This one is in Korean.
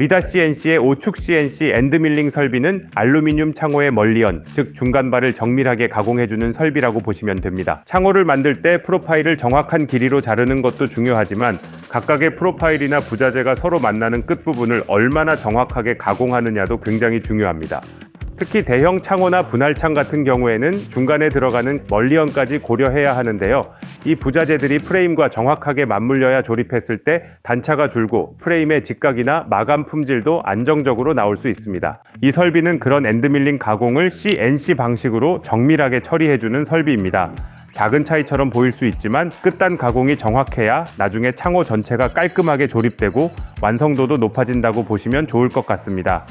리다 CNC의 5축 CNC 엔드밀링 설비는 알루미늄 창호의 멀리언, 즉 중간발을 정밀하게 가공해주는 설비라고 보시면 됩니다. 창호를 만들 때 프로파일을 정확한 길이로 자르는 것도 중요하지만 각각의 프로파일이나 부자재가 서로 만나는 끝부분을 얼마나 정확하게 가공하느냐도 굉장히 중요합니다. 특히 대형 창호나 분할창 같은 경우에는 중간에 들어가는 멀리언까지 고려해야 하는데요. 이 부자재들이 프레임과 정확하게 맞물려야 조립했을 때 단차가 줄고 프레임의 직각이나 마감 품질도 안정적으로 나올 수 있습니다. 이 설비는 그런 엔드밀링 가공을 CNC 방식으로 정밀하게 처리해주는 설비입니다. 작은 차이처럼 보일 수 있지만 끝단 가공이 정확해야 나중에 창호 전체가 깔끔하게 조립되고 완성도도 높아진다고 보시면 좋을 것 같습니다.